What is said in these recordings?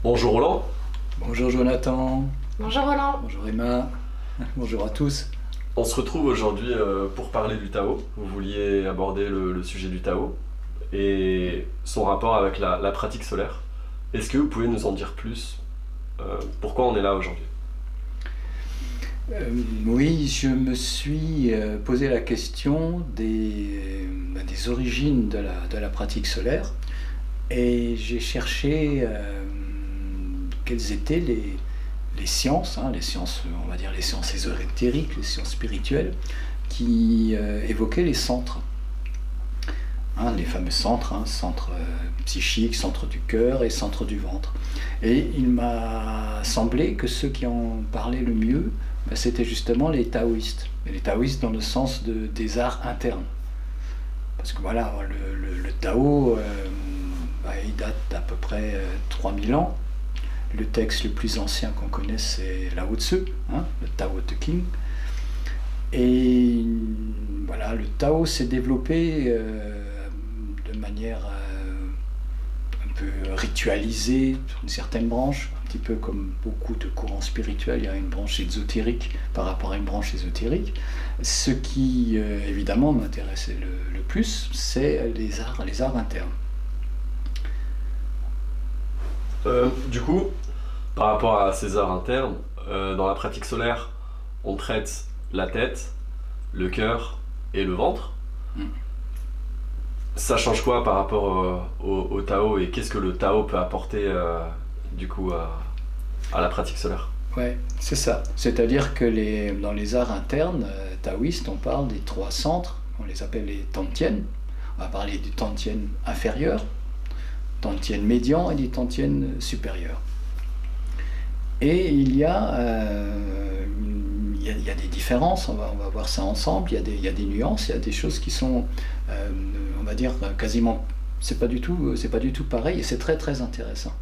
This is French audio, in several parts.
Bonjour Roland. Bonjour Jonathan. Bonjour Roland. Bonjour Emma. Bonjour à tous. On se retrouve aujourd'hui pour parler du Tao. Vous vouliez aborder le sujet du Tao et son rapport avec la pratique solaire. Est-ce que vous pouvez nous en dire plus? Pourquoi on est là aujourd'hui? Oui, je me suis posé la question des origines de la pratique solaire et j'ai cherché quelles étaient les sciences, les sciences, on va dire les sciences ésotériques, les sciences spirituelles, qui évoquaient les centres. Les fameux centres, centre psychique, centre du cœur et centre du ventre. Et il m'a semblé que ceux qui en parlaient le mieux, c'était justement les taoïstes. Et les taoïstes dans le sens des arts internes. Parce que voilà, le Tao, il date d'à peu près 3000 ans. Le texte le plus ancien qu'on connaisse, c'est Lao Tzu, le Tao Te Ching. Et voilà, le Tao s'est développé de manière un peu ritualisée sur une certaine branche, un petit peu comme beaucoup de courants spirituels, il y a une branche ésotérique par rapport à une branche ésotérique. Ce qui, évidemment, m'intéressait le plus, c'est les arts internes. Du coup, par rapport à ces arts internes, dans la pratique solaire, on traite la tête, le cœur et le ventre. Ça change quoi par rapport au Tao et qu'est-ce que le Tao peut apporter du coup à la pratique solaire? Ouais, c'est ça. C'est-à-dire que dans les arts internes taoïstes, on parle des 3 centres, on les appelle les Tantien. On va parler du Tantien inférieur, Tantien médian et du Tantien supérieur. Et il y a des différences, on va voir ça ensemble, il y a des nuances, il y a des choses qui sont, on va dire, quasiment, c'est pas du tout pareil, et c'est très très intéressant.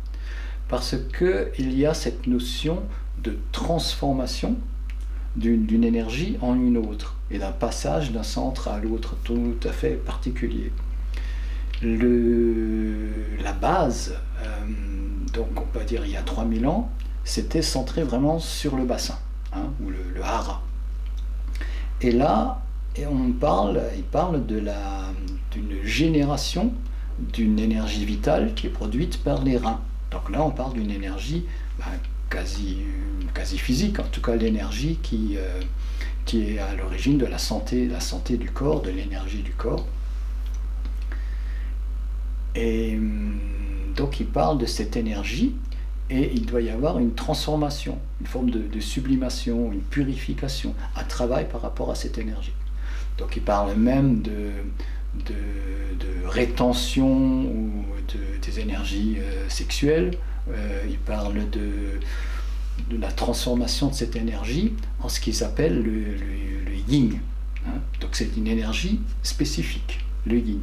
Parce qu'il y a cette notion de transformation d'une énergie en une autre, et d'un passage d'un centre à l'autre tout à fait particulier. La base, donc on peut dire il y a 3000 ans, c'était centré vraiment sur le bassin, ou le hara. Et là, il parle d'une génération d'une énergie vitale qui est produite par les reins. Donc là, on parle d'une énergie quasi physique, en tout cas l'énergie qui est à l'origine de la santé du corps, de l'énergie du corps. Et donc il parle de cette énergie et il doit y avoir une transformation, une forme de sublimation, une purification, un travail par rapport à cette énergie. Donc il parle même de rétention ou des énergies sexuelles, il parle de la transformation de cette énergie en ce qu'il s'appelle le yin. Donc c'est une énergie spécifique, le yin.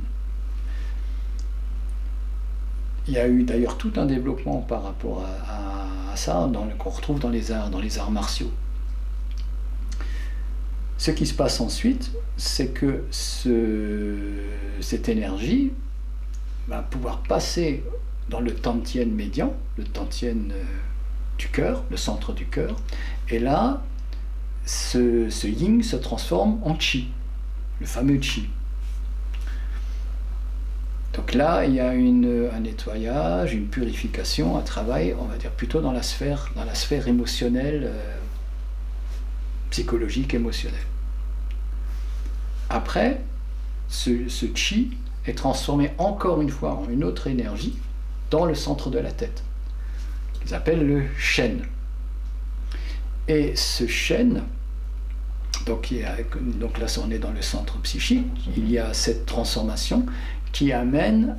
Il y a eu d'ailleurs tout un développement par rapport à ça qu'on retrouve dans les arts martiaux. Ce qui se passe ensuite, c'est que cette énergie va pouvoir passer dans le Tantien médian, le Tantien du cœur, le centre du cœur, et là, ce yin se transforme en chi, le fameux chi. Donc là, il y a un nettoyage, une purification, un travail, on va dire plutôt dans la sphère émotionnelle, psychologique, émotionnelle. Après, ce chi est transformé encore une fois en une autre énergie dans le centre de la tête, qu'ils appellent le shen. Et ce shen, donc là on est dans le centre psychique, il y a cette transformation qui amène,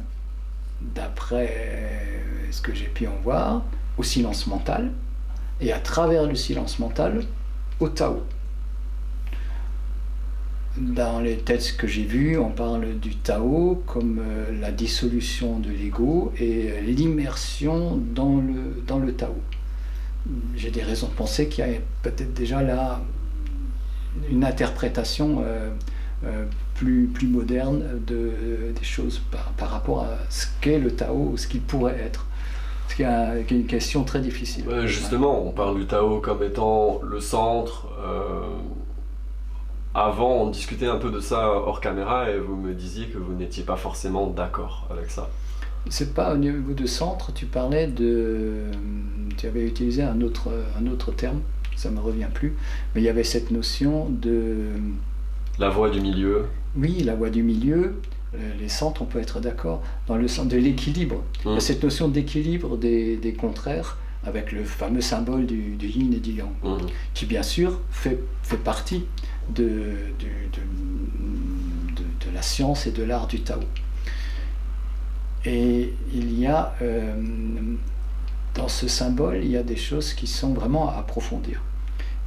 d'après ce que j'ai pu en voir, au silence mental, et à travers le silence mental, au Tao. Dans les textes que j'ai vus, on parle du Tao comme la dissolution de l'ego et l'immersion dans le Tao. J'ai des raisons de penser qu'il y a peut-être déjà là une interprétation plus moderne des choses par rapport à ce qu'est le Tao ou ce qu'il pourrait être. qui est une question très difficile. Justement, on parle du Tao comme étant le centre. Avant, on discutait un peu de ça hors caméra et vous me disiez que vous n'étiez pas forcément d'accord avec ça. C'est pas au niveau de centre, tu parlais de... Tu avais utilisé un autre terme, ça ne me revient plus, mais il y avait cette notion de... La voie du milieu. Oui, la voie du milieu, les centres, on peut être d'accord, dans le sens de l'équilibre. Il y a cette notion d'équilibre des contraires, avec le fameux symbole du yin et du yang, qui bien sûr fait partie de la science et de l'art du Tao. Et il y a, dans ce symbole, il y a des choses qui sont vraiment à approfondir.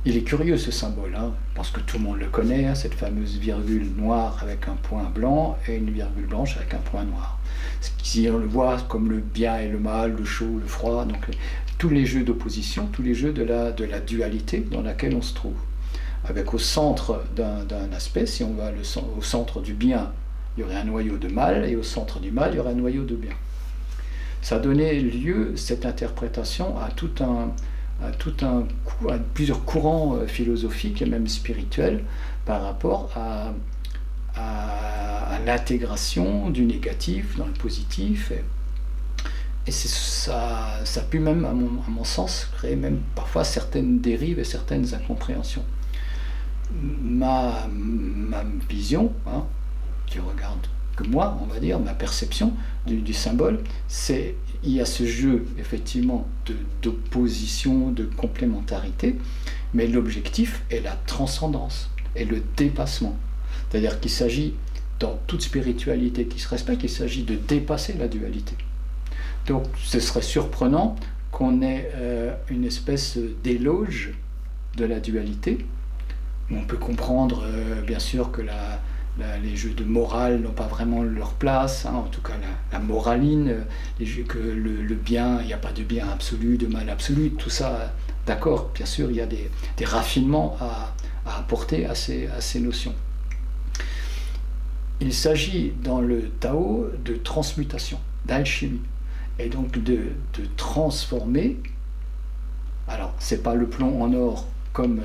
Il est curieux ce symbole, hein, parce que tout le monde le connaît, hein, cette fameuse virgule noire avec un point blanc et une virgule blanche avec un point noir. Si on le voit comme le bien et le mal, le chaud, le froid, donc tous les jeux d'opposition, tous les jeux de la dualité dans laquelle on se trouve. Avec au centre d'un aspect, si on va au centre du bien, il y aurait un noyau de mal, et au centre du mal, il y aurait un noyau de bien. Ça a donné lieu, cette interprétation, à plusieurs courants philosophiques et même spirituels par rapport à l'intégration du négatif dans le positif. Et ça a pu même, à mon sens, créer même parfois certaines dérives et certaines incompréhensions. Ma vision, hein, qui regarde que moi, on va dire, ma perception du symbole, c'est il y a ce jeu effectivement d'opposition, de complémentarité, mais l'objectif est la transcendance et le dépassement. C'est-à-dire qu'il s'agit, dans toute spiritualité qui se respecte, il s'agit de dépasser la dualité. Donc ce serait surprenant qu'on ait une espèce d'éloge de la dualité. On peut comprendre bien sûr que les jeux de morale n'ont pas vraiment leur place, hein, en tout cas la moraline, que le bien, il n'y a pas de bien absolu, de mal absolu, tout ça, d'accord, bien sûr, il y a des raffinements à apporter à ces notions. Il s'agit dans le Tao de transmutation, d'alchimie, et donc de transformer, alors c'est pas le plomb en or comme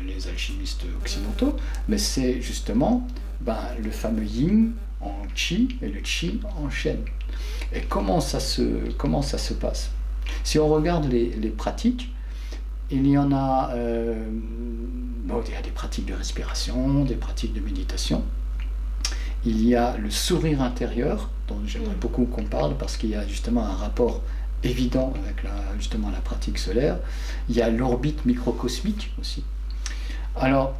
les alchimistes occidentaux, mais c'est justement le fameux yin en chi et le chi en shen. Et comment ça se passe? Si on regarde les pratiques, il y en a, il y a des pratiques de respiration, des pratiques de méditation. Il y a le sourire intérieur, dont j'aimerais beaucoup qu'on parle, parce qu'il y a justement un rapport évident avec la pratique solaire. Il y a l'orbite microcosmique aussi. Alors,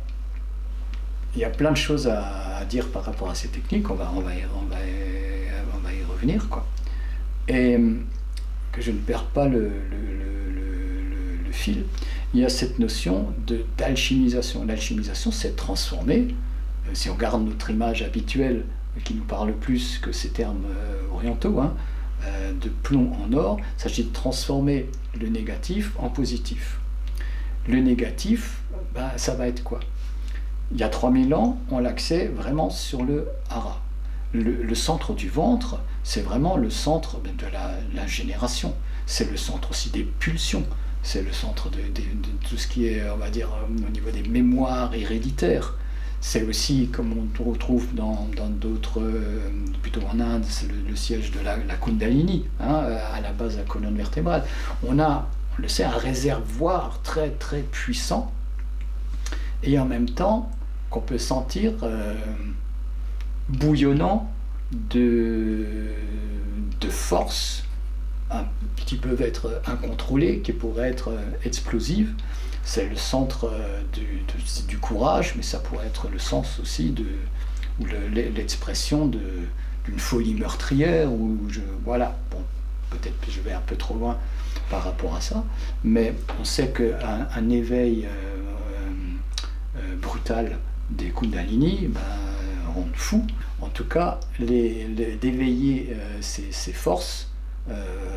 il y a plein de choses à dire par rapport à ces techniques, on va y revenir, quoi. Et que je ne perds pas le fil, il y a cette notion d'alchimisation. L'alchimisation, c'est transformer, si on garde notre image habituelle, qui nous parle plus que ces termes orientaux, hein, de plomb en or, il s'agit de transformer le négatif en positif. Le négatif, ça va être quoi? Il y a 3000 ans, on l'axait vraiment sur le hara. Le centre du ventre, c'est vraiment le centre de la génération. C'est le centre aussi des pulsions. C'est le centre de tout ce qui est, on va dire, au niveau des mémoires héréditaires. C'est aussi, comme on retrouve dans d'autres, plutôt en Inde, c'est le siège de la Kundalini, hein, à la base de la colonne vertébrale. On a, on le sait, un réservoir très très puissant, et en même temps qu'on peut sentir bouillonnant de force, qui peuvent être incontrôlées, qui pourraient être explosives. C'est le centre du courage, mais ça pourrait être le sens aussi ou l'expression d'une folie meurtrière, voilà, bon, peut-être que je vais un peu trop loin par rapport à ça, mais on sait qu'un éveil brutal des Kundalini rend fou. En tout cas, d'éveiller ces forces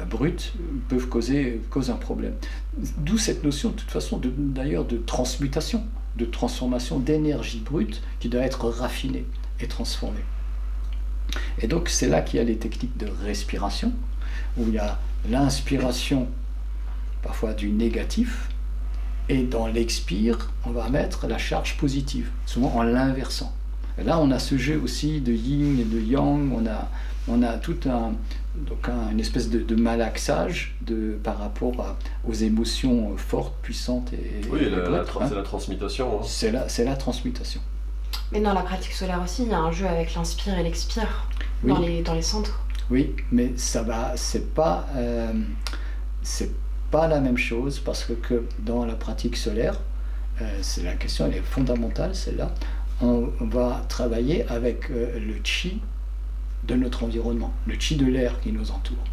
brutes peuvent causer un problème. D'où cette notion, de toute façon, d'ailleurs, de transmutation, de transformation d'énergie brute qui doit être raffinée et transformée. Et donc, c'est là qu'il y a les techniques de respiration, où il y a l'inspiration parfois du négatif, et dans l'expire, on va mettre la charge positive, souvent en l'inversant. Et là, on a ce jeu aussi de yin et de yang, on a tout une espèce de malaxage par rapport aux émotions fortes, puissantes et oui, c'est la transmutation. Hein. C'est la transmutation. Mais dans la pratique solaire aussi, il y a un jeu avec l'inspire et l'expire dans les centres. Oui, mais c'est pas la même chose, parce que dans la pratique solaire, la question elle est fondamentale, celle-là. On va travailler avec le chi de notre environnement, le chi de l'air qui nous entoure,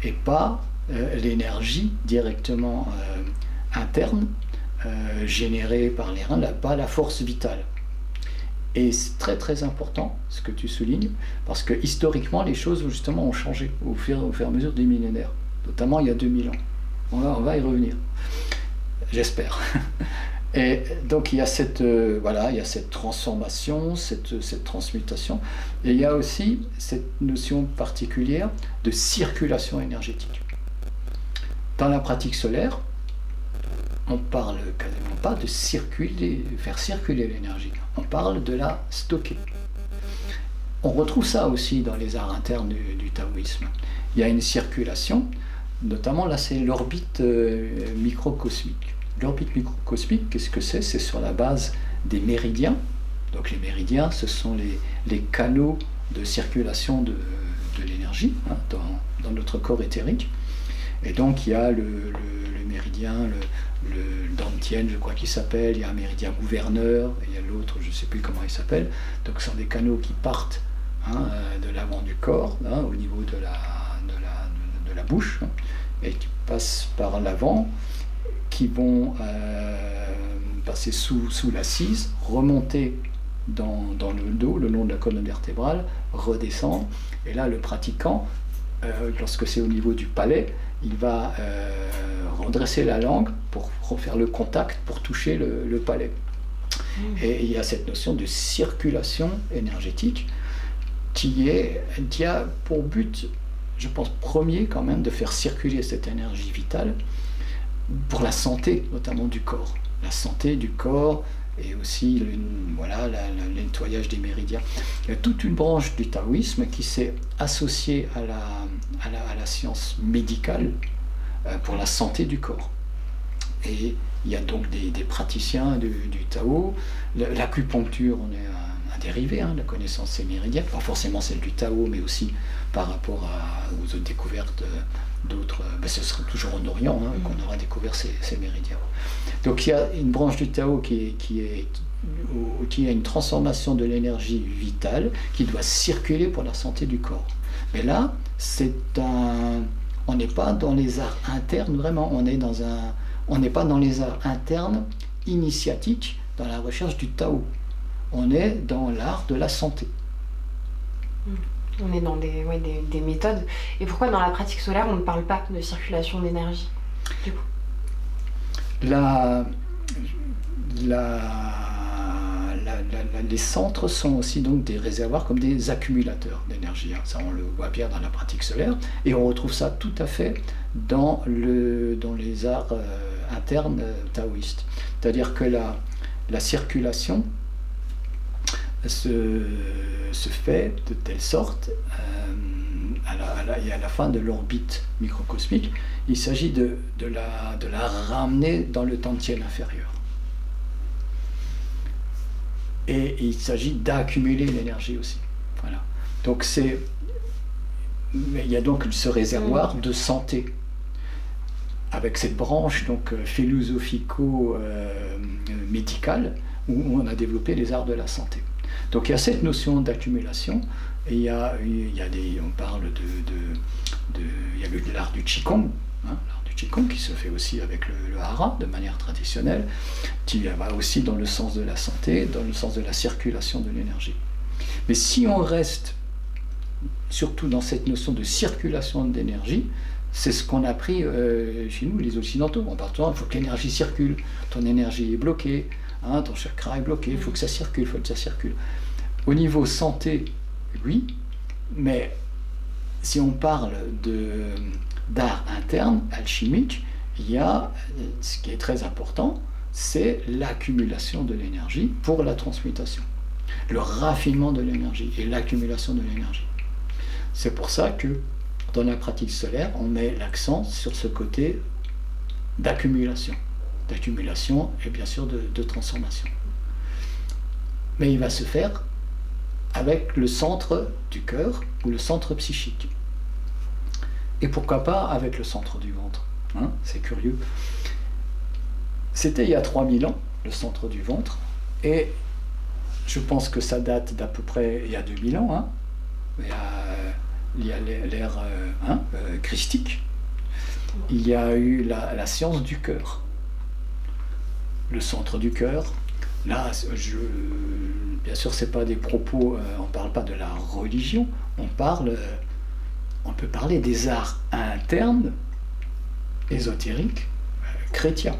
et pas l'énergie directement interne générée par les reins, pas la force vitale. Et c'est très très important ce que tu soulignes, parce que historiquement les choses justement ont changé au fur et à mesure des millénaires, notamment il y a 2000 ans. On va y revenir, j'espère. Et donc il y a cette transformation, cette transmutation, et il y a aussi cette notion particulière de circulation énergétique. Dans la pratique solaire, on parle quasiment pas de faire circuler l'énergie, on parle de la stocker. On retrouve ça aussi dans les arts internes du taoïsme. Il y a une circulation, notamment là c'est l'orbite microcosmique. L'orbite microcosmique, qu'est-ce que c'est? C'est sur la base des méridiens. Donc les méridiens, ce sont les canaux de circulation de l'énergie dans notre corps éthérique. Et donc il y a le méridien, le Dantian, je crois qu'il s'appelle, il y a un méridien gouverneur, et il y a l'autre, je ne sais plus comment il s'appelle. Donc ce sont des canaux qui partent de l'avant du corps, au niveau de la bouche, et qui passent par l'avant, qui vont passer sous l'assise, remonter dans le dos, le long de la colonne vertébrale, redescendre. Et là, le pratiquant, lorsque c'est au niveau du palais, il va redresser la langue pour faire le contact, pour toucher le palais. Et il y a cette notion de circulation énergétique qui a pour but, je pense, premier quand même, de faire circuler cette énergie vitale pour la santé, notamment du corps. La santé du corps et aussi le nettoyage des méridiens. Il y a toute une branche du taoïsme qui s'est associée à la science médicale pour la santé du corps. Et il y a donc des praticiens du Tao. L'acupuncture, on est un dérivé de la connaissance des méridiens, pas forcément celle du Tao, mais aussi par rapport aux autres découvertes d'autres. Ce sera toujours en Orient qu'on aura découvert ces méridiens. Donc il y a une branche du Tao qui a une transformation de l'énergie vitale qui doit circuler pour la santé du corps. Mais là, on n'est pas dans les arts internes vraiment, on n'est pas dans les arts internes initiatiques dans la recherche du Tao. On est dans l'art de la santé. On est dans des méthodes. Et pourquoi dans la pratique solaire, on ne parle pas de circulation d'énergie, du coup? Les centres sont aussi donc des réservoirs comme des accumulateurs d'énergie. Ça, on le voit bien dans la pratique solaire. Et on retrouve ça tout à fait dans les arts internes taoïstes. C'est-à-dire que la circulation se fait de telle sorte, à la fin de l'orbite microcosmique, il s'agit de la ramener dans le Dantian inférieur. Et il s'agit d'accumuler l'énergie aussi. Voilà. Donc il y a donc ce réservoir de santé, avec cette branche donc philosophico-médicale où on a développé les arts de la santé. Donc il y a cette notion d'accumulation, et il y a on parle il y a l'art du Qigong, l'art du Qigong qui se fait aussi avec le hara de manière traditionnelle, qui va aussi dans le sens de la santé, dans le sens de la circulation de l'énergie. Mais si on reste surtout dans cette notion de circulation d'énergie, c'est ce qu'on a appris chez nous, les Occidentaux. En partant, il faut que l'énergie circule, ton énergie est bloquée, ton chakra est bloqué, il faut que ça circule, Au niveau santé, oui, mais si on parle d'art interne, alchimique, il y a ce qui est très important, c'est l'accumulation de l'énergie pour la transmutation, le raffinement de l'énergie et l'accumulation de l'énergie. C'est pour ça que dans la pratique solaire, on met l'accent sur ce côté d'accumulation et bien sûr de transformation. Mais il va se faire avec le centre du cœur ou le centre psychique. Et pourquoi pas avec le centre du ventre, hein, c'est curieux. C'était il y a 3000 ans, le centre du ventre, et je pense que ça date d'à peu près il y a 2000 ans, hein. Il y a l'ère christique. Il y a eu la science du cœur, le centre du cœur. Là, bien sûr, c'est pas des propos, on parle pas de la religion, on peut parler des arts internes, ésotériques, chrétiens.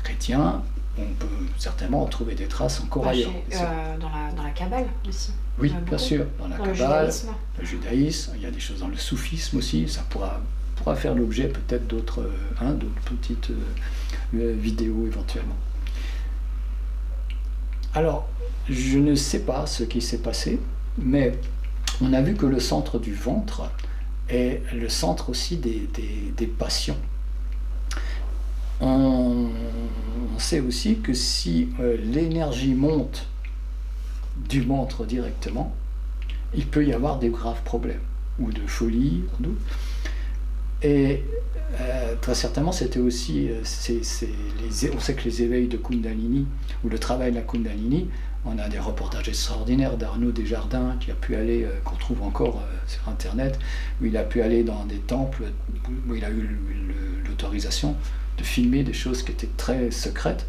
Chrétiens, on peut certainement en trouver des traces encore ailleurs. Dans la Kabbale aussi. Oui, bien sûr, dans la Kabbale, le judaïsme, il y a des choses dans le soufisme aussi, ça pourra faire l'objet peut-être d'autres petites vidéos éventuellement. Alors, je ne sais pas ce qui s'est passé, mais on a vu que le centre du ventre est le centre aussi des passions. On sait aussi que si l'énergie monte du ventre directement, il peut y avoir des graves problèmes, ou de folie, sans doute. Et très certainement, c'était aussi, on sait que les éveils de Kundalini, ou le travail de la Kundalini, on a des reportages extraordinaires d'Arnaud Desjardins, qui a pu aller, qu'on trouve encore sur Internet, où il a pu aller dans des temples, où il a eu l'autorisation de filmer des choses qui étaient très secrètes,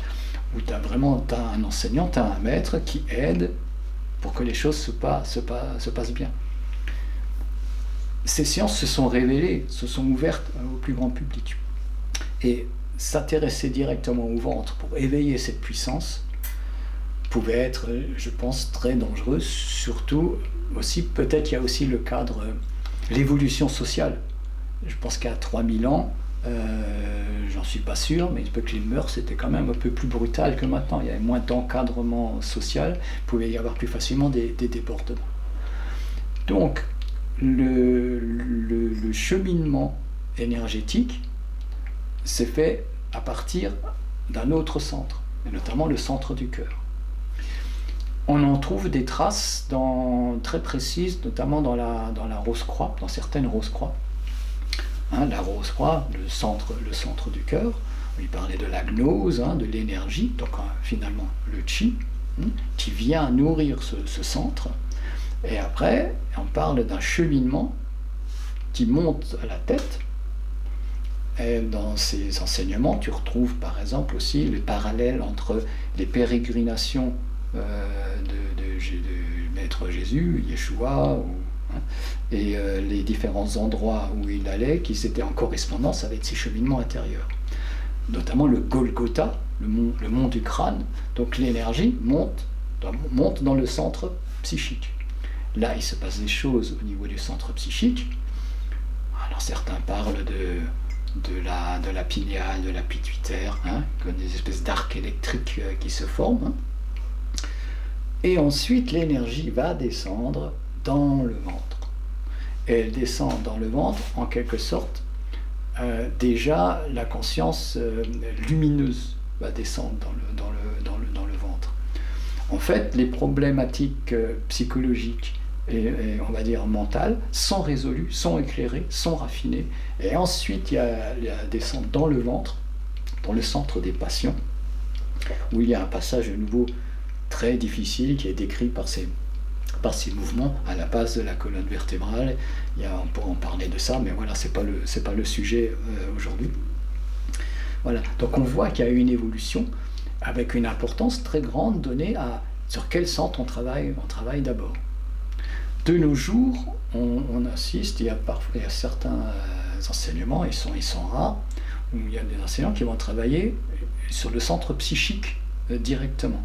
où tu as un enseignant, tu as un maître qui aide pour que les choses se passent bien. Ces sciences se sont révélées, se sont ouvertes au plus grand public. Et s'intéresser directement au ventre pour éveiller cette puissance pouvait être, je pense, très dangereux, surtout aussi, peut-être il y a aussi le cadre, l'évolution sociale. Je pense qu'à 3000 ans, j'en suis pas sûr, mais il se peut que les mœurs étaient quand même un peu plus brutales que maintenant. Il y avait moins d'encadrement social, il pouvait y avoir plus facilement des débordements. Donc, le cheminement énergétique s'est fait à partir d'un autre centre, et notamment le centre du cœur. On en trouve des traces très précises, notamment dans la Rose-Croix, dans certaines Rose-Croix. Hein, la Rose-Croix, le centre du cœur, il parlait de la gnose, de l'énergie, donc finalement le chi, qui vient nourrir ce centre. Et après, on parle d'un cheminement qui monte à la tête. Et dans ces enseignements, tu retrouves par exemple aussi les parallèles entre les pérégrinations de Maître Jésus, Yeshua, et les différents endroits où il allait, qui étaient en correspondance avec ses cheminements intérieurs. Notamment le Golgotha, le mont du crâne. Donc l'énergie monte dans le centre psychique. Là, il se passe des choses au niveau du centre psychique. Alors certains parlent de la pinéale, de la pituitaire, comme des espèces d'arcs électriques qui se forment. Et ensuite, l'énergie va descendre dans le ventre. Et elle descend dans le ventre, en quelque sorte, déjà la conscience lumineuse va descendre dans le ventre. En fait, les problématiques psychologiques et on va dire mentales sont résolues, sont éclairées, sont raffinées. Et ensuite, il y a la descente dans le ventre, dans le centre des passions, où il y a un passage de nouveau très difficile qui est décrit par ces mouvements à la base de la colonne vertébrale. On pourra en parler de ça, mais voilà, c'est pas le sujet aujourd'hui. Voilà, donc on voit qu'il y a eu une évolution avec une importance très grande donnée sur quel centre on travaille d'abord. De nos jours, on assiste, il y a certains enseignements, ils sont rares, où il y a des enseignants qui vont travailler sur le centre psychique directement.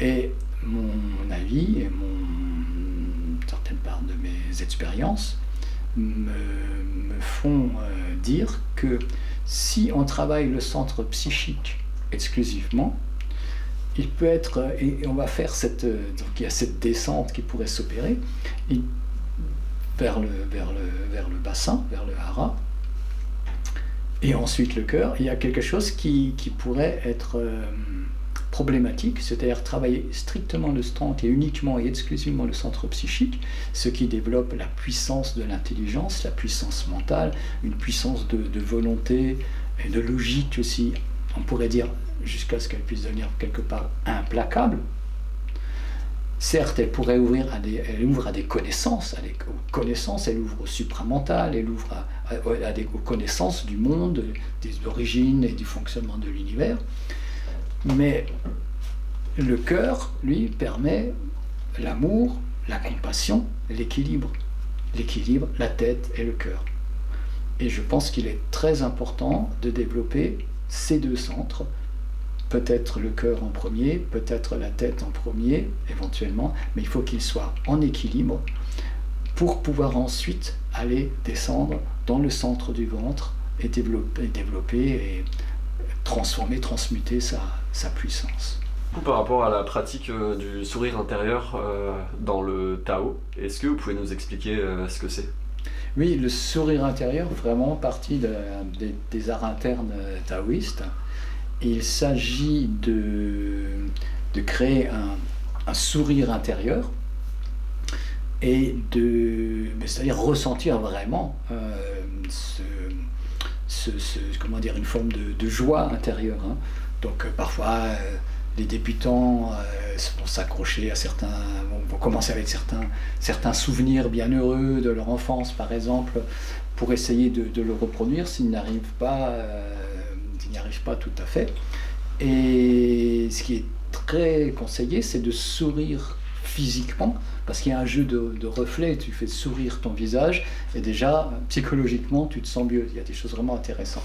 Et mon avis et certaine part de mes expériences me font dire que si on travaille le centre psychique exclusivement, il peut être, et on va faire donc il y a cette descente qui pourrait s'opérer vers le bassin, vers le hara, et ensuite le cœur. Il y a quelque chose qui pourrait être problématique, c'est-à-dire travailler strictement le centre et uniquement et exclusivement le centre psychique, ce qui développe la puissance de l'intelligence, la puissance mentale, une puissance de volonté et de logique aussi, on pourrait dire, jusqu'à ce qu'elle puisse devenir quelque part implacable. Certes, elle pourrait elle ouvre à des connaissances, elle ouvre au supramental, elle ouvre aux connaissances du monde, des origines et du fonctionnement de l'univers. Mais le cœur, lui, permet l'amour, la compassion, l'équilibre. L'équilibre, la tête et le cœur. Et je pense qu'il est très important de développer ces deux centres, peut-être le cœur en premier, peut-être la tête en premier, éventuellement, mais il faut qu'ils soient en équilibre pour pouvoir ensuite aller descendre dans le centre du ventre et développer et transmuter sa puissance. Par rapport à la pratique du sourire intérieur dans le Tao, est-ce que vous pouvez nous expliquer ce que c'est? Oui, le sourire intérieur, vraiment partie des arts internes taoïstes. Il s'agit de créer un sourire intérieur et c'est-à-dire ressentir vraiment une forme de joie intérieure. Hein. Donc parfois, les débutants vont s'accrocher à vont commencer avec certains souvenirs bien heureux de leur enfance, par exemple, pour essayer de le reproduire s'ils n'y arrivent pas tout à fait. Et ce qui est très conseillé, c'est de sourire physiquement, parce qu'il y a un jeu de reflets, tu fais sourire ton visage, et déjà, psychologiquement, tu te sens mieux. Il y a des choses vraiment intéressantes.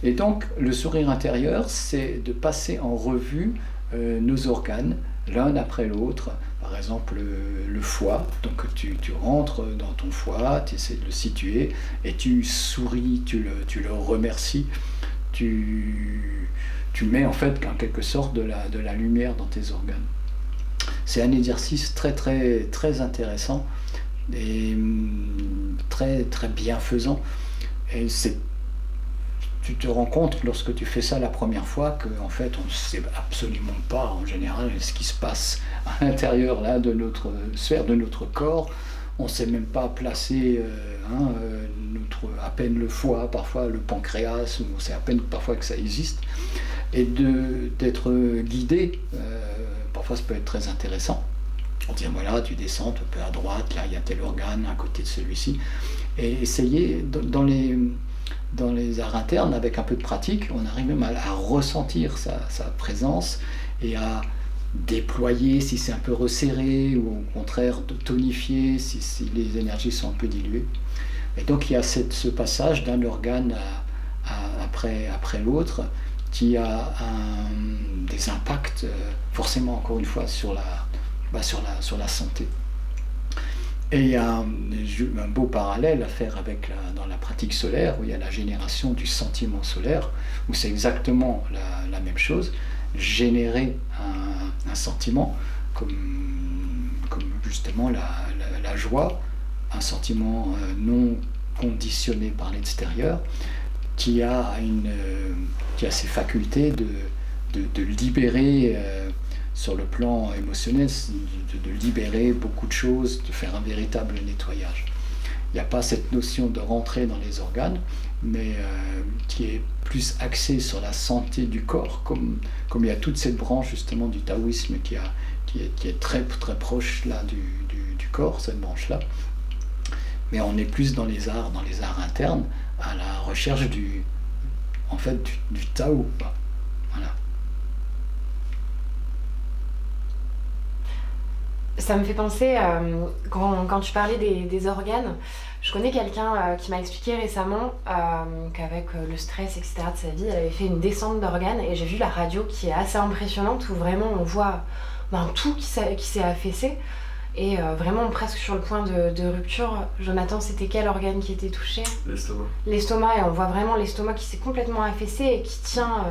Et donc, le sourire intérieur, c'est de passer en revue nos organes, l'un après l'autre. Par exemple, le foie, donc tu rentres dans ton foie, tu essaies de le situer, et tu souris, tu le remercies, tu mets en fait en quelque sorte de la lumière dans tes organes. C'est un exercice très très très intéressant et très très bienfaisant. Et tu te rends compte lorsque tu fais ça la première fois qu'en fait on ne sait absolument pas en général ce qui se passe à l'intérieur là de notre sphère, de notre corps. On ne sait même pas placer à peine le foie, parfois le pancréas, on sait à peine parfois que ça existe. Et d'être guidé, parfois ça peut être très intéressant. On dit voilà, tu descends un peu à droite, là il y a tel organe à côté de celui-ci. Et essayer, dans les arts internes, avec un peu de pratique, on arrive même à ressentir sa présence et à déployer si c'est un peu resserré, ou au contraire de tonifier si les énergies sont un peu diluées. Et donc il y a ce passage d'un organe après l'autre qui a des impacts forcément, encore une fois, sur la santé. Et il y a un beau parallèle à faire dans la pratique solaire, où il y a la génération du sentiment solaire, où c'est exactement la même chose, générer un sentiment comme justement la joie, un sentiment non conditionné par l'extérieur, qui a ces facultés de libérer sur le plan émotionnel, de libérer beaucoup de choses, de faire un véritable nettoyage. Il n'y a pas cette notion de rentrer dans les organes, mais qui est plus axée sur la santé du corps, comme il y a toute cette branche justement du taoïsme qui est très, très proche là, du corps, cette branche-là. Mais on est plus dans les arts internes, à la recherche du Tao. Voilà. Ça me fait penser, quand tu parlais des organes, je connais quelqu'un qui m'a expliqué récemment qu'avec le stress, etc. de sa vie, elle avait fait une descente d'organes, et j'ai vu la radio qui est assez impressionnante, où vraiment on voit tout qui s'est affaissé. Et vraiment presque sur le point de rupture. Jonathan, c'était quel organe qui était touché? L'estomac. L'estomac, et on voit vraiment l'estomac qui s'est complètement affaissé et qui tient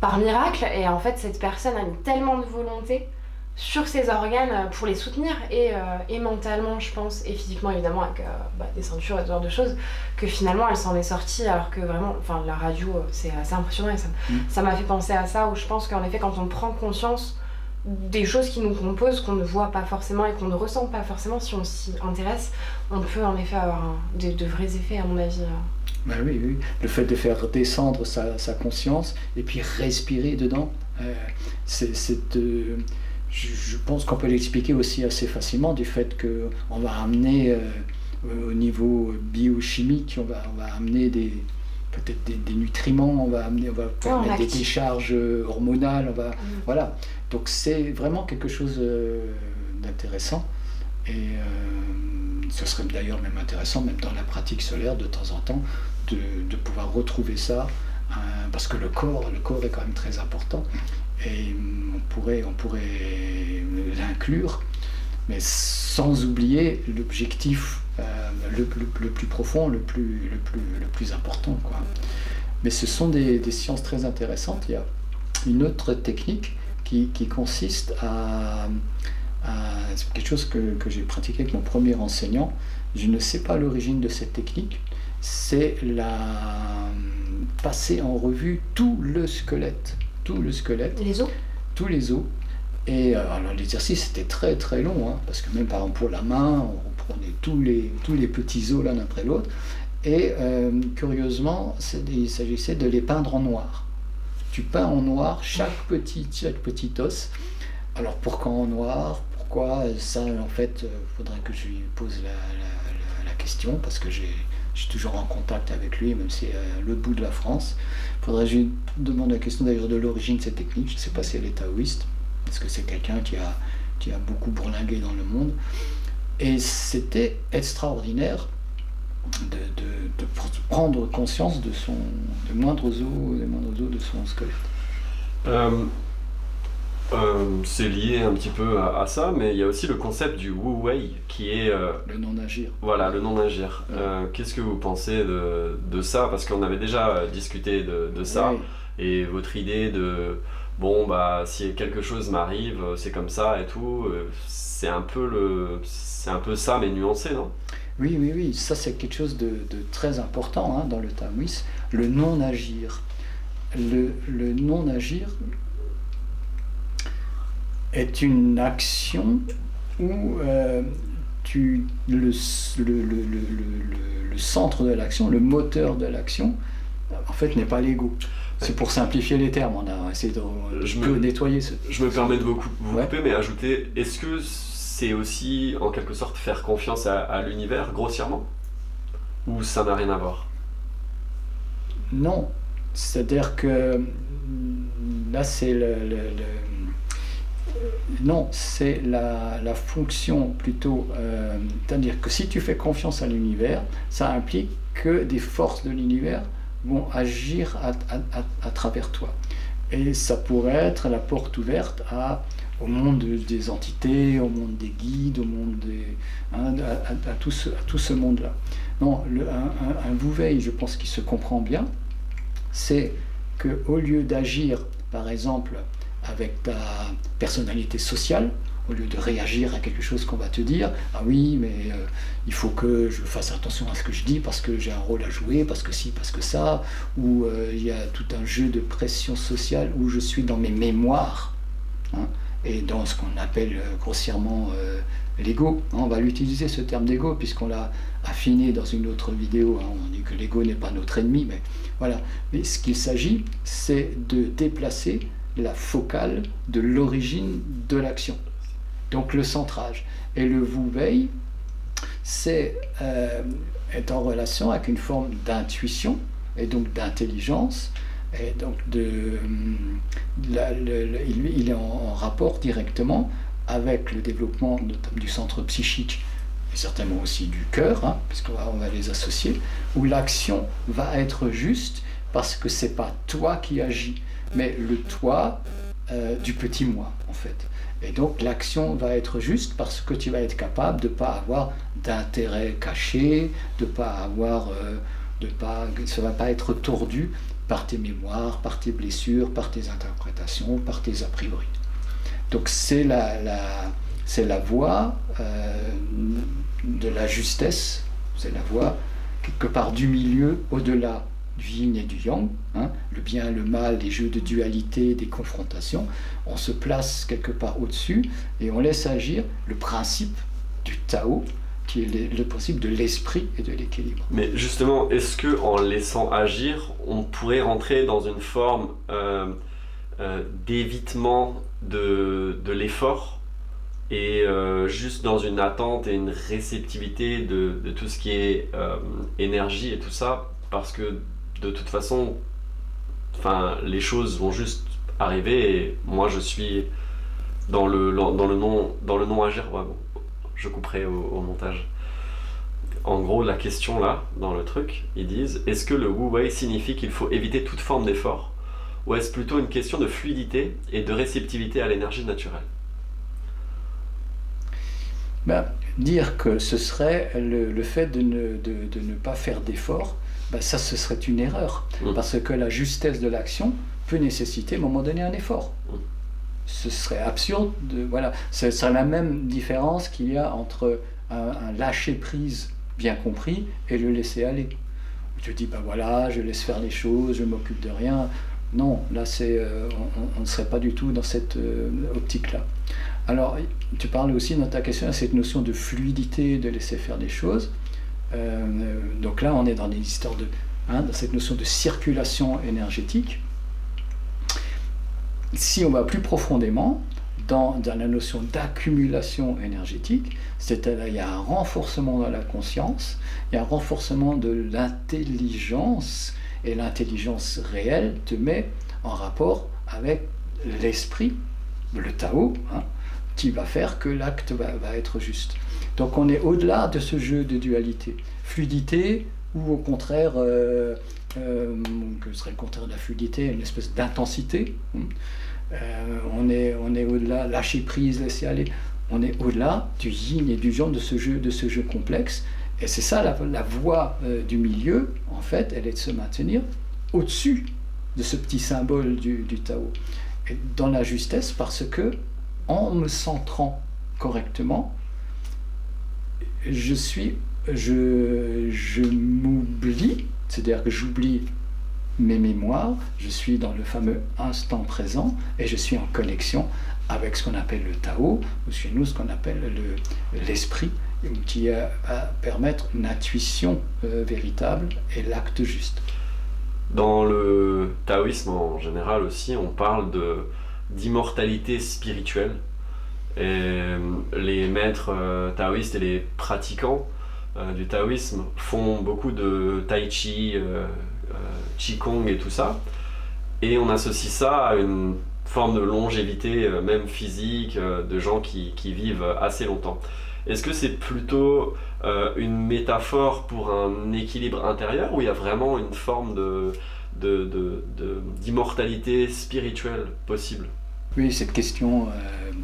par miracle. Et en fait, cette personne a mis tellement de volonté sur ses organes pour les soutenir, et mentalement, je pense, et physiquement, évidemment, avec des ceintures et ce genre de choses, que finalement, elle s'en est sortie, alors que vraiment, la radio, c'est assez impressionnant, et ça m'a fait penser à ça, où je pense qu'en effet, quand on prend conscience des choses qui nous composent, qu'on ne voit pas forcément et qu'on ne ressent pas forcément, si on s'y intéresse, on peut en effet avoir de vrais effets, à mon avis. Ben oui, le fait de faire descendre sa conscience et puis respirer dedans, je pense qu'on peut l'expliquer aussi assez facilement du fait qu'on va amener au niveau biochimique, on va amener peut-être des nutriments, on va mettre des décharges hormonales, voilà. Donc c'est vraiment quelque chose d'intéressant, et ce serait d'ailleurs même intéressant, même dans la pratique solaire, de temps en temps, de pouvoir retrouver ça, parce que le corps est quand même très important, et on pourrait l'inclure, mais sans oublier l'objectif le plus profond, le plus important, quoi. Mais ce sont des sciences très intéressantes. Il y a une autre technique qui consiste à c'est quelque chose que j'ai pratiqué avec mon premier enseignant. Je ne sais pas l'origine de cette technique. C'est passer en revue tout le squelette. Les os. Tous les os. Et alors l'exercice était très très long, hein, parce que même par exemple pour la main, on reprenait tous les petits os l'un après l'autre. Et curieusement, il s'agissait de les peindre en noir. Tu peins en noir chaque petit os. Alors pourquoi en noir? Pourquoi ça? En fait, faudrait que je lui pose la question, parce que je suis toujours en contact avec lui, même si à l'autre bout de la France. Faudrait que je lui demande la question d'ailleurs de l'origine de cette technique. Je ne sais pas si elle est taoïste, parce que c'est quelqu'un qui a beaucoup bourlingué dans le monde. Et c'était extraordinaire de prendre conscience des moindres os de son squelette. C'est lié un petit peu à ça, mais il y a aussi le concept du Wu Wei, qui est... le non-agir. Voilà, le non-agir. Qu'est-ce que vous pensez de ça? Parce qu'on avait déjà discuté de ça, Oui. Et votre idée de... Bon, si quelque chose m'arrive, c'est comme ça et tout, c'est un peu ça, mais nuancé, non? Oui, ça c'est quelque chose de très important, hein, dans le taoïsme, le non-agir. Le non-agir est une action où le centre de l'action, le moteur de l'action, en fait n'est pas l'ego. C'est pour simplifier les termes, on a essayé de nettoyer ce... Je me permets de vous Ouais. couper, mais ajouter, est-ce que c'est aussi en quelque sorte faire confiance à l'univers, grossièrement? Ou ça n'a rien à voir? Non, c'est-à-dire que là c'est non, c'est la fonction plutôt, c'est-à-dire que si tu fais confiance à l'univers, ça implique que des forces de l'univers vont agir à travers toi. Et ça pourrait être la porte ouverte au monde des entités, au monde des guides, au monde à tout ce monde-là. Non, un Wu-Wei, je pense qu'il se comprend bien, c'est qu'au lieu d'agir, par exemple, avec ta personnalité sociale, au lieu de réagir à quelque chose qu'on va te dire, ah oui, mais il faut que je fasse attention à ce que je dis parce que j'ai un rôle à jouer, parce que si, parce que ça, ou il y a tout un jeu de pression sociale où je suis dans mes mémoires, hein, et dans ce qu'on appelle grossièrement l'ego. On va l'utiliser ce terme d'ego puisqu'on l'a affiné dans une autre vidéo, hein, on dit que l'ego n'est pas notre ennemi, mais voilà. Mais ce qu'il s'agit, c'est de déplacer la focale de l'origine de l'action. Donc le centrage. Et le Wu-Wei, c'est est en relation avec une forme d'intuition et donc d'intelligence. Et donc il est en rapport directement avec le développement du centre psychique et certainement aussi du cœur, hein, puisqu'on va les associer, où l'action va être juste parce que c'est pas toi qui agis, mais le toi du petit moi, en fait. Et donc l'action va être juste parce que tu vas être capable de ne pas avoir d'intérêt caché, de pas avoir, ça ne va pas être tordu par tes mémoires, par tes blessures, par tes interprétations, par tes a priori. Donc c'est la voie de la justesse, c'est la voie quelque part du milieu, au-delà du yin et du yang, hein, le bien et le mal, les jeux de dualité, des confrontations. On se place quelque part au-dessus et on laisse agir le principe du Tao, qui est le principe de l'esprit et de l'équilibre. Mais justement, est-ce que en laissant agir, on pourrait rentrer dans une forme d'évitement de l'effort et juste dans une attente et une réceptivité de tout ce qui est énergie et tout ça, parce que de toute façon, les choses vont juste arriver et moi je suis dans le non-agir. Ouais, bon, je couperai au montage. En gros, la question là, dans le truc, ils disent, est-ce que le Wu-Wei signifie qu'il faut éviter toute forme d'effort, ou est-ce plutôt une question de fluidité et de réceptivité à l'énergie naturelle? Dire que ce serait le fait de ne pas faire d'effort, ça ce serait une erreur, parce que la justesse de l'action peut nécessiter à un moment donné un effort. Ce serait absurde, ce serait la même différence qu'il y a entre un lâcher-prise bien compris et le laisser aller. Tu dis, je laisse faire les choses, je m'occupe de rien. Non, là on ne serait pas du tout dans cette optique-là. Alors, tu parles aussi dans ta question de cette notion de fluidité, de laisser faire les choses. Donc là, on est dans l'histoire dans cette notion de circulation énergétique. Si on va plus profondément dans la notion d'accumulation énergétique, c'est-à-dire il y a un renforcement de la conscience, il y a un renforcement de l'intelligence, et l'intelligence réelle te met en rapport avec l'esprit, le Tao, qui va faire que l'acte va être juste. Donc on est au-delà de ce jeu de dualité. Fluidité, ou au contraire, que serait le contraire de la fluidité, une espèce d'intensité. On est au-delà, lâcher prise, laisser aller. On est au-delà du yin et du yang, de ce jeu complexe. Et c'est ça la voie du milieu, en fait, elle est de se maintenir au-dessus de ce petit symbole du Tao. Et dans la justesse, parce que en me centrant correctement, je m'oublie, c'est-à-dire que j'oublie mes mémoires, je suis dans le fameux instant présent et je suis en connexion avec ce qu'on appelle le Tao, ou chez nous ce qu'on appelle l'esprit, qui va permettre une intuition véritable et l'acte juste. Dans le taoïsme en général aussi, on parle d'immortalité spirituelle. Et les maîtres taoïstes et les pratiquants du taoïsme font beaucoup de tai chi, qigong et tout ça. Et on associe ça à une forme de longévité, même physique, de gens qui vivent assez longtemps. Est-ce que c'est plutôt une métaphore pour un équilibre intérieur, ou il y a vraiment une forme d'immortalité spirituelle possible? Oui, cette question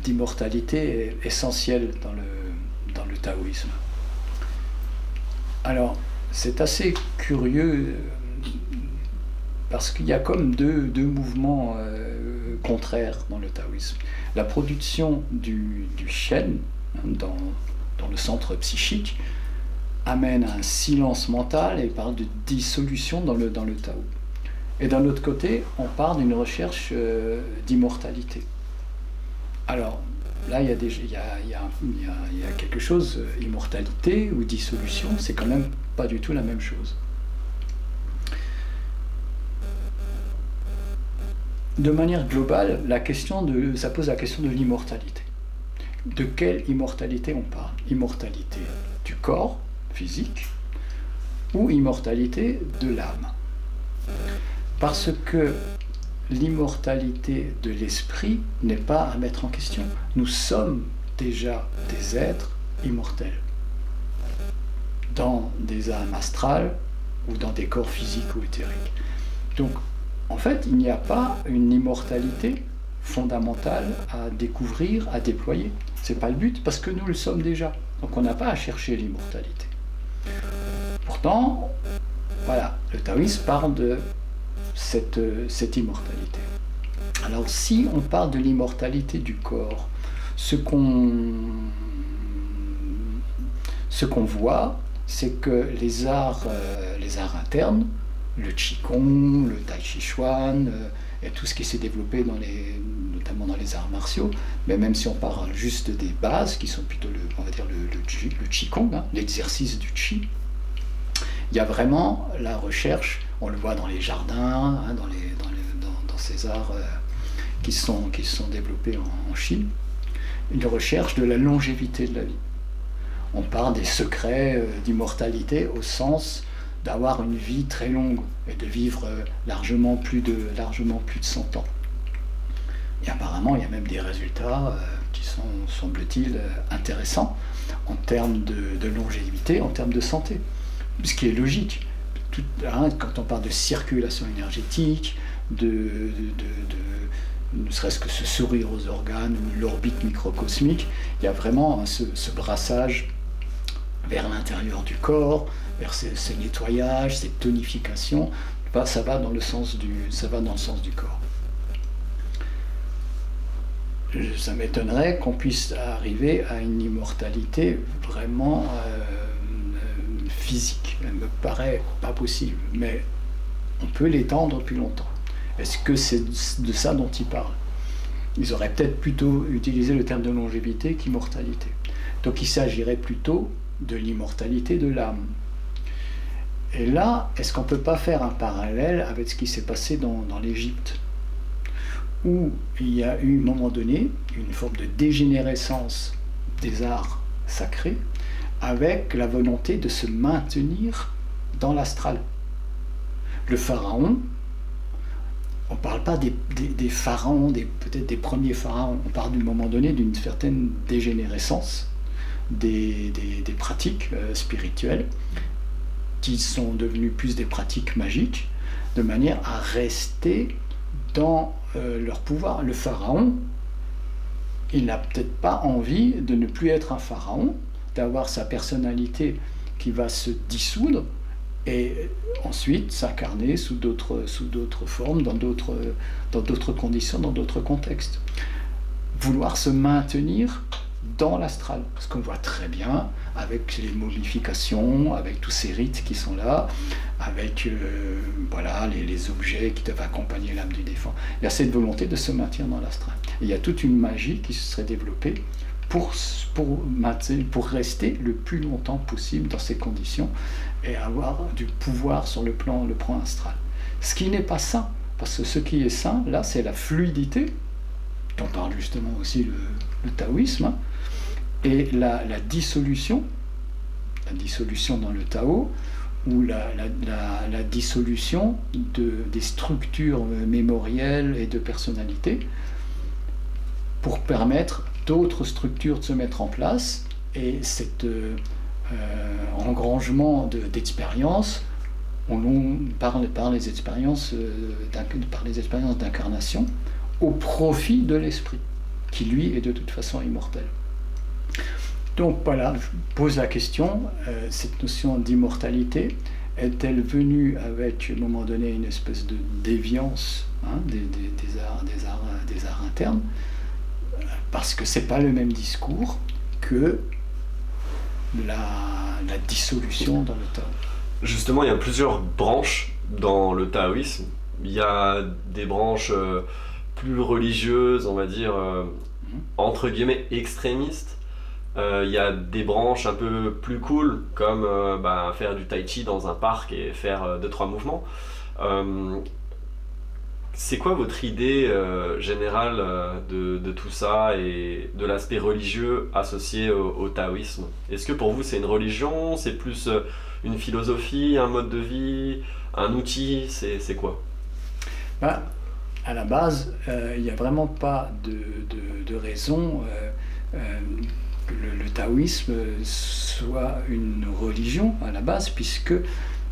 d'immortalité est essentielle dans le taoïsme. Alors, c'est assez curieux parce qu'il y a comme deux mouvements contraires dans le taoïsme. La production du Shen, dans le centre psychique, amène à un silence mental et parle de dissolution dans le Tao. Et d'un autre côté, on parle d'une recherche d'immortalité. Alors là, il y a quelque chose, immortalité ou dissolution, c'est quand même pas du tout la même chose. De manière globale, ça pose la question de l'immortalité. De quelle immortalité on parle? Immortalité du corps physique ou immortalité de l'âme? Parce que l'immortalité de l'esprit n'est pas à mettre en question. Nous sommes déjà des êtres immortels, dans des âmes astrales ou dans des corps physiques ou éthériques. Donc, en fait, il n'y a pas une immortalité fondamentales à découvrir, à déployer. Ce n'est pas le but, parce que nous le sommes déjà. Donc on n'a pas à chercher l'immortalité. Pourtant, voilà, le taoïsme parle de cette immortalité. Alors si on parle de l'immortalité du corps, ce qu'on voit, c'est que les arts internes, le Qigong, le Tai Chi Chuan, et tout ce qui s'est développé notamment dans les arts martiaux, mais même si on parle juste des bases, qui sont plutôt on va dire le Qigong, hein, l'exercice du Qi, il y a vraiment la recherche, on le voit dans les jardins, hein, dans ces arts qui sont développés en Chine, une recherche de la longévité de la vie. On parle des secrets d'immortalité au sens d'avoir une vie très longue et de vivre largement plus de 100 ans. Et apparemment, il y a même des résultats qui sont, semble-t-il, intéressants en termes de longévité, en termes de santé. Ce qui est logique. Quand on parle de circulation énergétique, ne serait-ce que ce sourire aux organes ou l'orbite microcosmique, il y a vraiment ce brassage vers l'intérieur du corps, vers ces nettoyages, cette tonification. Ça va dans le sens du corps. Ça m'étonnerait qu'on puisse arriver à une immortalité vraiment physique. Elle me paraît pas possible, mais on peut l'étendre plus longtemps. Est-ce que c'est de ça dont ils parlent? Ils auraient peut-être plutôt utilisé le terme de longévité qu'immortalité. Donc il s'agirait plutôt de l'immortalité de l'âme. Et là, est-ce qu'on ne peut pas faire un parallèle avec ce qui s'est passé dans l'Égypte, où il y a eu, à un moment donné, une forme de dégénérescence des arts sacrés, avec la volonté de se maintenir dans l'astral. Le pharaon, on ne parle pas des pharaons, peut-être des premiers pharaons, on parle d'un moment donné d'une certaine dégénérescence des pratiques spirituelles, qui sont devenues plus des pratiques magiques, de manière à rester dans leur pouvoir. Le pharaon, il n'a peut-être pas envie de ne plus être un pharaon, d'avoir sa personnalité qui va se dissoudre et ensuite s'incarner sous d'autres formes, dans d'autres conditions, dans d'autres contextes. Vouloir se maintenir dans l'astral, parce qu'on voit très bien avec les momifications, avec tous ces rites qui sont là, avec voilà, les objets qui doivent accompagner l'âme du défunt. Il y a cette volonté de se maintenir dans l'astral. Il y a toute une magie qui se serait développée pour rester le plus longtemps possible dans ces conditions et avoir du pouvoir sur le plan astral. Ce qui n'est pas sain, parce que ce qui est sain, là, c'est la fluidité, dont parle justement aussi le taoïsme, hein, et la dissolution dans le Tao, ou la dissolution des structures mémorielles et de personnalité, pour permettre d'autres structures de se mettre en place, et cet engrangement d'expériences, on parle par les expériences d'incarnation, au profit de l'esprit, qui lui est de toute façon immortel. Donc voilà, je pose la question, cette notion d'immortalité, est-elle venue avec, à un moment donné, une espèce de déviance, hein, des arts internes, parce que c'est pas le même discours que la dissolution dans le Tao. Justement, il y a plusieurs branches dans le taoïsme. Il y a des branches plus religieuses, on va dire, entre guillemets, extrémistes. Il y a des branches un peu plus cool, comme faire du tai chi dans un parc et faire 2-3 mouvements. C'est quoi votre idée générale de tout ça et de l'aspect religieux associé au taoïsme? Est-ce que pour vous c'est une religion, c'est plus une philosophie, un mode de vie, un outil, c'est quoi? À la base, il n'y a vraiment pas de raison que le taoïsme soit une religion à la base, puisque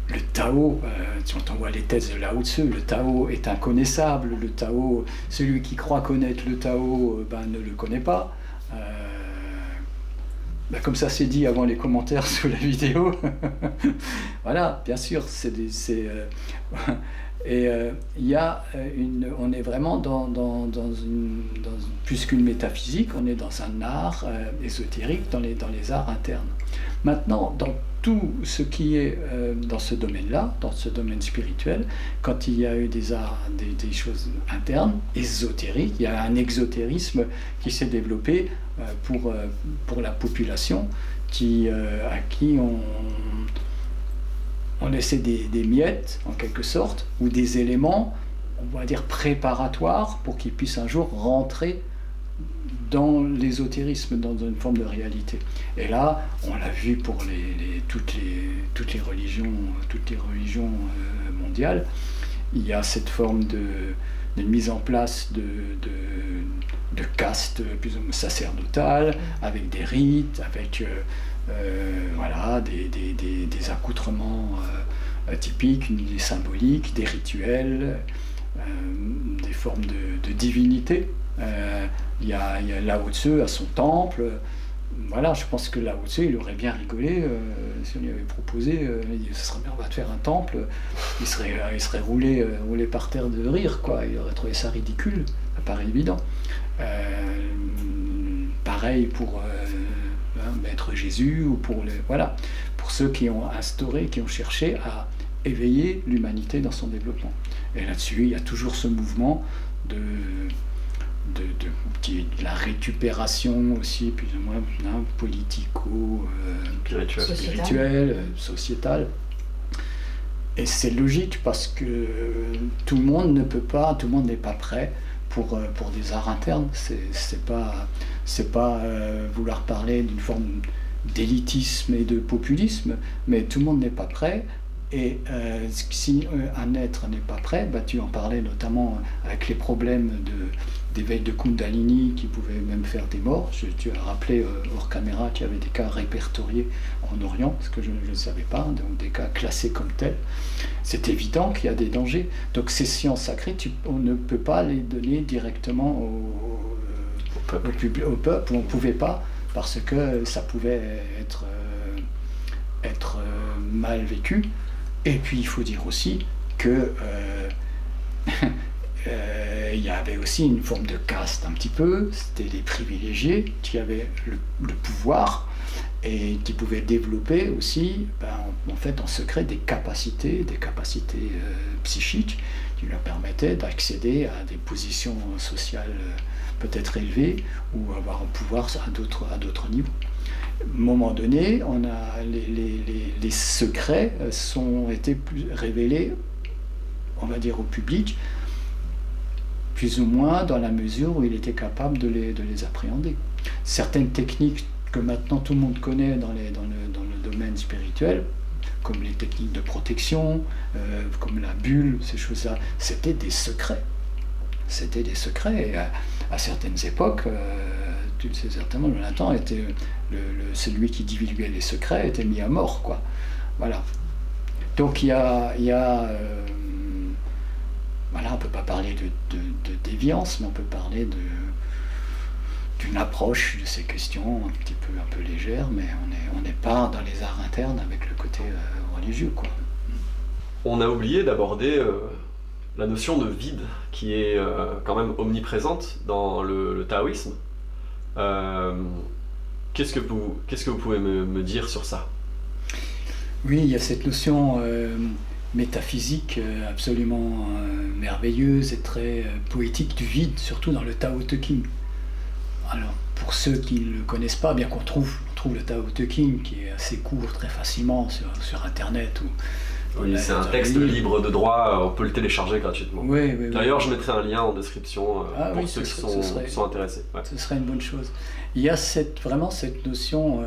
le Tao, si on voit les thèses de Lao Tzu, le Tao est inconnaissable, le Tao, celui qui croit connaître le Tao ne le connaît pas. Comme ça c'est dit avant les commentaires sous la vidéo. Voilà, bien sûr, on est vraiment dans plus qu'une métaphysique, on est dans un art ésotérique, dans les arts internes. Maintenant, dans tout ce qui est dans ce domaine-là, dans ce domaine spirituel, quand il y a eu des arts, des choses internes, ésotériques, il y a un exotérisme qui s'est développé pour la population à qui on laissait des miettes, en quelque sorte, ou des éléments, on va dire, préparatoires pour qu'ils puissent un jour rentrer dans l'ésotérisme, dans une forme de réalité. Et là, on l'a vu pour toutes les religions mondiales, il y a cette forme de mise en place de castes plus ou moins sacerdotales, avec des rites, avec voilà, des accoutrements typiques, des symboliques, des rituels, des formes de divinité. Il y a Lao Tzu à son temple. Voilà, je pense que Lao Tzu, il aurait bien rigolé si on lui avait proposé, il dit, ce serait bien, on va te faire un temple. Il serait roulé par terre de rire, quoi. Il aurait trouvé ça ridicule, ça paraît évident. Pareil pour Maître Jésus, ou pour ceux qui ont instauré, qui ont cherché à éveiller l'humanité dans son développement. Et là-dessus, il y a toujours ce mouvement de la récupération aussi, plus ou moins politico, spirituelle, sociétale. Et c'est logique parce que tout le monde n'est pas prêt pour des arts internes. C'est pas vouloir parler d'une forme d'élitisme et de populisme, mais tout le monde n'est pas prêt. Et si un être n'est pas prêt, tu en parlais notamment avec les problèmes d'éveil de Kundalini qui pouvaient même faire des morts. Tu as rappelé hors caméra qu'il y avait des cas répertoriés en Orient, ce que je ne savais pas, donc des cas classés comme tels. C'est évident qu'il y a des dangers. Donc ces sciences sacrées, on ne peut pas les donner directement au peuple, on ne pouvait pas, parce que ça pouvait être mal vécu. Et puis il faut dire aussi que il y avait aussi une forme de caste un petit peu, c'était les privilégiés qui avaient le pouvoir et qui pouvaient développer aussi en fait en secret des capacités psychiques qui leur permettaient d'accéder à des positions sociales peut-être élevées ou avoir un pouvoir à d'autres niveaux. À un moment donné, les secrets ont été révélés, on va dire, au public, plus ou moins dans la mesure où il était capable de les appréhender. Certaines techniques que maintenant tout le monde connaît dans le domaine spirituel, comme les techniques de protection, comme la bulle, ces choses-là, c'était des secrets. C'était des secrets. Et à certaines époques, tu le sais certainement, Jonathan était celui qui divulguait les secrets était mis à mort, quoi. Voilà. Donc il y a voilà, on peut pas parler de déviance, mais on peut parler d'une approche de ces questions un peu légère, mais on n'est pas dans les arts internes avec le côté religieux, quoi. On a oublié d'aborder la notion de vide qui est quand même omniprésente dans le taoïsme. Qu'est-ce que vous pouvez me dire sur ça? Oui, il y a cette notion métaphysique absolument merveilleuse et très poétique du vide, surtout dans le Tao Te Ching. Alors, pour ceux qui ne le connaissent pas, bien qu'on trouve le Tao Te Ching qui est assez court très facilement sur Internet. Oui, c'est un texte libre de droit, on peut le télécharger gratuitement. Oui, d'ailleurs, je mettrai un lien en description pour ceux qui sont intéressés. Ouais. Ce serait une bonne chose. Il y a vraiment cette notion,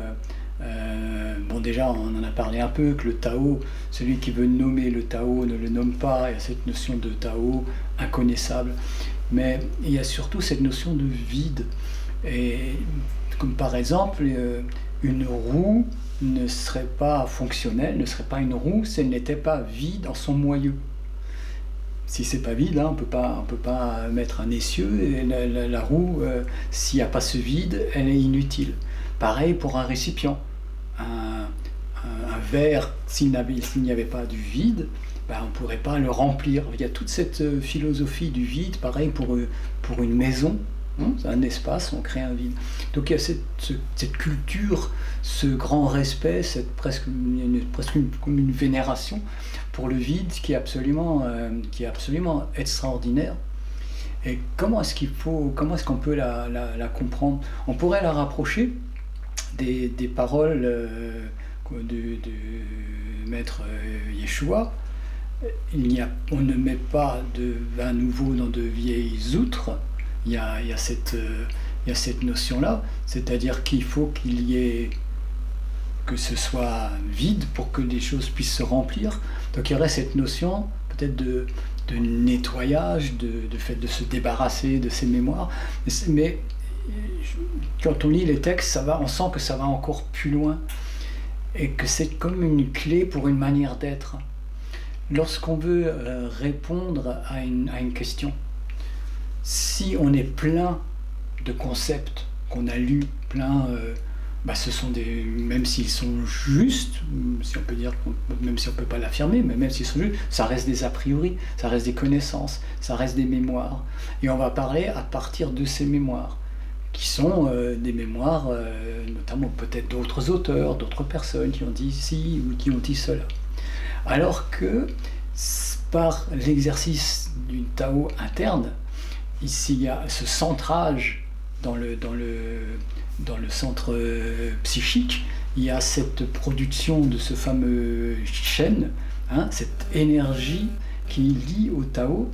bon déjà on en a parlé un peu, que le Tao, celui qui veut nommer le Tao ne le nomme pas, il y a cette notion de Tao inconnaissable, mais il y a surtout cette notion de vide. Et comme par exemple, une roue ne serait pas fonctionnelle, ne serait pas une roue si elle n'était pas vide dans son moyeu. Si c'est pas vide, hein, on peut pas mettre un essieu, et la roue, s'il n'y a pas ce vide, elle est inutile. Pareil pour un récipient. Un verre, s'il n'y avait pas du vide, ben, on ne pourrait pas le remplir. Il y a toute cette philosophie du vide, pareil pour une maison. C'est un espace, on crée un vide. Donc il y a cette culture, ce grand respect, presque comme une vénération pour le vide qui est absolument extraordinaire. Et comment est-ce qu'on peut la comprendre? On pourrait la rapprocher des paroles de maître Yeshua. On ne met pas de vin nouveau dans de vieilles outres. Il y a cette notion-là, c'est-à-dire qu'il faut que ce soit vide pour que les choses puissent se remplir. Donc il y aurait cette notion peut-être de nettoyage, de fait de se débarrasser de ses mémoires. Mais quand on lit les textes, on sent que ça va encore plus loin et que c'est comme une clé pour une manière d'être. Lorsqu'on veut répondre à une question, si on est plein de concepts qu'on a lus, ce sont même s'ils sont justes, si on peut dire, même si on ne peut pas l'affirmer, mais même s'ils sont justes, ça reste des a priori, ça reste des connaissances, ça reste des mémoires. Et on va parler à partir de ces mémoires, qui sont des mémoires, notamment peut-être d'autres auteurs, d'autres personnes qui ont dit ci ou qui ont dit cela. Alors que par l'exercice du Tao interne, ici il y a ce centrage dans le centre psychique, il y a cette production de ce fameux Shen, cette énergie qui lie au Tao.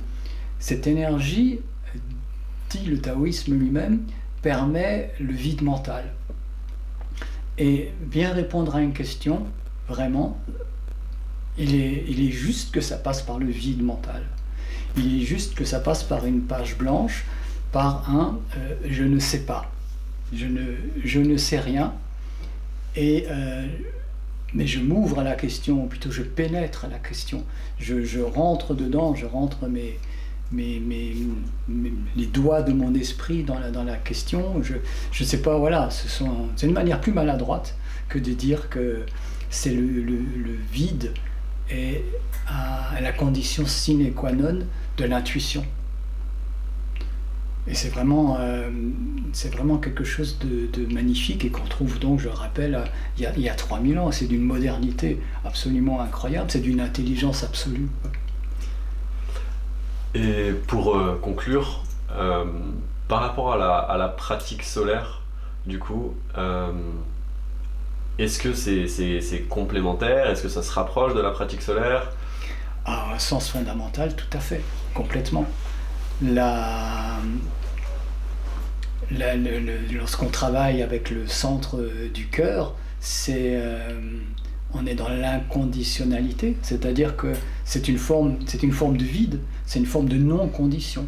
Cette énergie, dit le taoïsme lui-même, permet le vide mental. Et bien répondre à une question, vraiment, il est juste que ça passe par le vide mental. Il est juste que ça passe par une page blanche, par un je ne sais pas, je ne sais rien, mais je m'ouvre à la question, ou plutôt je pénètre à la question, je rentre dedans, je rentre les doigts de mon esprit dans la question. Je ne sais pas, voilà, c'est une manière plus maladroite que de dire que c'est le vide est à la condition sine qua non de l'intuition. Et c'est vraiment quelque chose de magnifique et qu'on trouve donc, je rappelle, il y a 3000 ans. C'est d'une modernité absolument incroyable, c'est d'une intelligence absolue. Et pour conclure, par rapport à la pratique solaire, du coup, est-ce que c'est complémentaire? Est-ce que ça se rapproche de la pratique solaire? À un sens fondamental, tout à fait, complètement. Lorsqu'on travaille avec le centre du cœur, on est dans l'inconditionnalité, c'est-à-dire que c'est une forme de vide, c'est une forme de non-condition,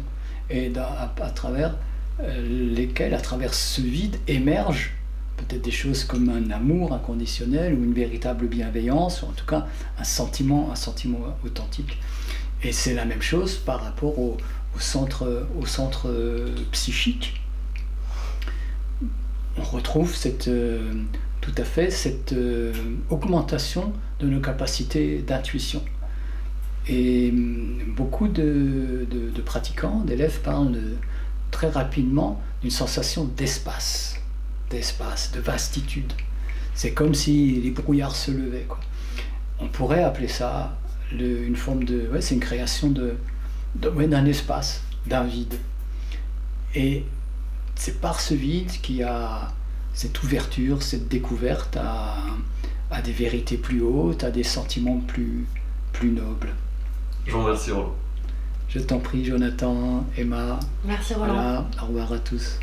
et à travers lesquelles, à travers ce vide, émergent peut-être des choses comme un amour inconditionnel ou une véritable bienveillance, ou en tout cas un sentiment authentique. Et c'est la même chose par rapport au centre psychique. On retrouve tout à fait cette augmentation de nos capacités d'intuition. Et beaucoup de pratiquants, d'élèves parlent très rapidement d'une sensation d'espace, de vastitude. C'est comme si les brouillards se levaient, quoi. On pourrait appeler ça une forme de... Ouais, c'est une création d'un espace, d'un vide. Et c'est par ce vide qu'il y a cette ouverture, cette découverte à des vérités plus hautes, à des sentiments plus nobles. Je vous remercie, Roland. Je t'en prie, Jonathan, Emma. Merci, Roland. Voilà, au revoir à tous.